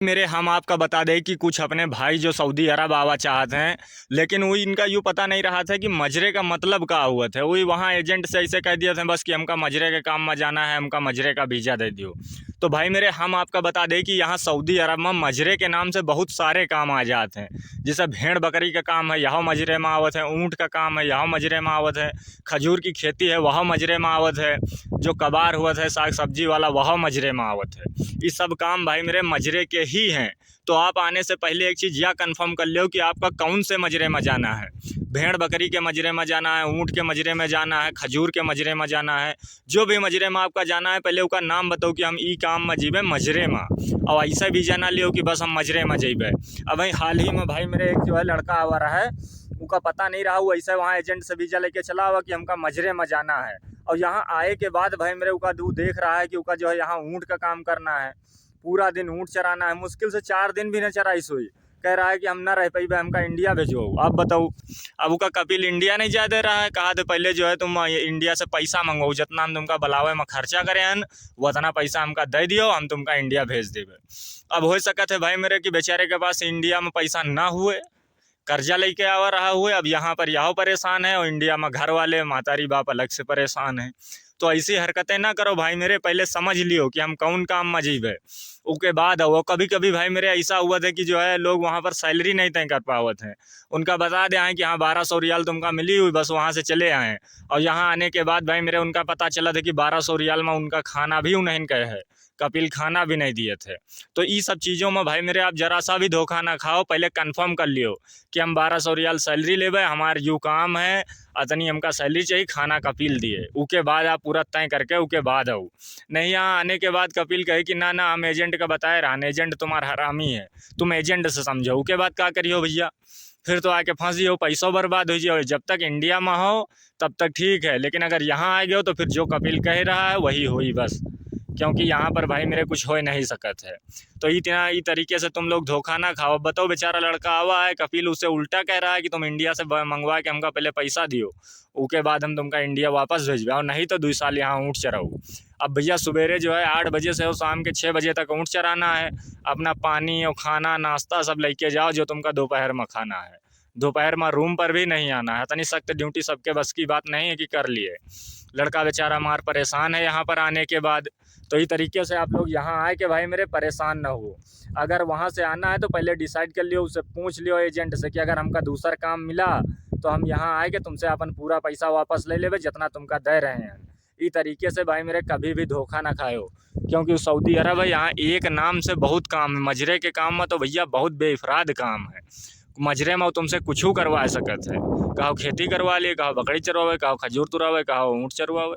मेरे हम आपका बता दें कि कुछ अपने भाई जो सऊदी अरब आवा चाहते हैं, लेकिन वो इनका यूँ पता नहीं रहा था कि मजरे का मतलब का हुआ था। वही वहाँ एजेंट से ऐसे कह दिया था बस कि हमका मजरे के काम में जाना है, हमका मजरे का वीज़ा दे दियो। तो भाई मेरे हम आपका बता दें कि यहाँ सऊदी अरब में मजरे के नाम से बहुत सारे काम आ जाते हैं। जैसे भेड़ बकरी का काम है, यह मजरे में आवत है। ऊँट का काम है, यह मजरे में आवत है। खजूर की खेती है, वह मजरे में आवत है। जो कबार हुआ है साग सब्जी वाला, वह मजरे में आवत है। ये सब काम भाई मेरे मजरे के ही हैं। तो आप आने से पहले एक चीज़ यह कंफर्म कर लो कि आपका कौन से मजरे में जाना है। भेड़ बकरी के मजरे में जाना है, ऊँट के मजरे में जाना है, खजूर के मजरे में जाना है। जो भी मजरे में आपका जाना है, पहले उसका नाम बताओ कि हम ई काम में जीबे मजरे में। और ऐसा भी जाना लियो कि बस हम मजरे में जेबे। अब भाई हाल ही में भाई मेरे एक जो है लड़का आवा रहा है, उसका पता नहीं रहा, वो ऐसे वहाँ एजेंट से वीज़ा लेके चला हुआ कि हमका मजरे में जाना है। और यहाँ आए के बाद भाई मेरे उसका दूध देख रहा है कि उसका जो है यहाँ ऊँट का काम करना है, पूरा दिन ऊँट चराना है। मुश्किल से 4 दिन भी न चराई सोई। कह रहा है कि हम ना रह पाइबे, हमका इंडिया भेजो। आप बताओ, अब उसका कपिल इंडिया नहीं जा दे रहा है। कहा तो पहले जो है तुम इंडिया से पैसा मंगवाओ, जितना हम तुमका बुलावे में खर्चा करें हन, उतना पैसा हमका दे दियो, हम तुमका इंडिया भेज देवे। अब हो सकत है भाई मेरे कि बेचारे के पास इंडिया में पैसा ना हुए, कर्जा लेके आवा रहा हुए। अब यहाँ पर यह परेशान है और इंडिया में घर वाले मातारी बाप अलग से परेशान है। तो ऐसी हरकतें ना करो भाई मेरे, पहले समझ लियो कि हम कौन काम में जीवे, उसके बाद वो कभी कभी भाई मेरे ऐसा हुआ था कि जो है लोग वहाँ पर सैलरी नहीं तय कर पावत हैं। उनका बता दे आए कि हाँ 1200 रियाल तुमका मिली हुई, बस वहाँ से चले आए। और यहाँ आने के बाद भाई मेरे उनका पता चला था कि 1200 रियाल में उनका खाना भी उन्हें कहे है, कपिल खाना भी नहीं दिए थे। तो ये सब चीज़ों में भाई मेरे आप जरा सा भी धोखा ना खाओ, पहले कंफर्म कर लियो कि हम 1200 रियाल सैलरी लेवे, हमारे यू काम है, अतनी हमका सैलरी चाहिए, खाना कपिल दिए। उसके बाद आप पूरा तय करके उसके बाद आओ। नहीं यहाँ आने के बाद कपिल कहे कि ना ना हम एजेंट का बताए रहा, एजेंट तुम्हारा हरामी है, तुम एजेंट से समझो। उसके बाद क्या करियो भैया, फिर तो आके फंसी हो, पैसों बर्बाद हो जाए। जब तक इंडिया में हो तब तक ठीक है, लेकिन अगर यहाँ आ गए हो तो फिर जो कपिल कह रहा है वही हुई बस, क्योंकि यहाँ पर भाई मेरे कुछ हो नहीं सकत है। तो इतना ई तरीके से तुम लोग धोखा ना खाओ। बताओ बेचारा लड़का आवा है, कपिल उसे उल्टा कह रहा है कि तुम इंडिया से मंगवा के हमका पहले पैसा दियो, उसके बाद हम तुमका इंडिया वापस भेजबे, और नहीं तो 2 साल यहाँ ऊँट चराओ। अब भैया सवेरे जो है 8 बजे से और शाम के 6 बजे तक ऊँट चराना है। अपना पानी और खाना नाश्ता सब लेके जाओ जो तुमका दोपहर में खाना है। दोपहर में रूम पर भी नहीं आना है। इतनी सख्त ड्यूटी सबके बस की बात नहीं है कि कर लिए। लड़का बेचारा मार परेशान है यहाँ पर आने के बाद। तो इस तरीके से आप लोग यहाँ आए कि भाई मेरे परेशान ना हो। अगर वहाँ से आना है तो पहले डिसाइड कर लियो, उससे पूछ लियो एजेंट से कि अगर हमका दूसरा काम मिला तो हम यहाँ आए कि तुमसे अपन पूरा पैसा वापस ले लेवे जितना तुमका दे रहे हैं। इस तरीके से भाई मेरे कभी भी धोखा ना खाओ, क्योंकि सऊदी अरब है, यहाँ एक नाम से बहुत काम है। मजरे के काम में तो भैया बहुत बेफराद काम है। मजरे में तुमसे कुछ करवा सकत है, कहो खेती करवा लिए, कहो बकरी चरवावे, कहो खजूर तुरावे, कहो ऊँट चरवावे।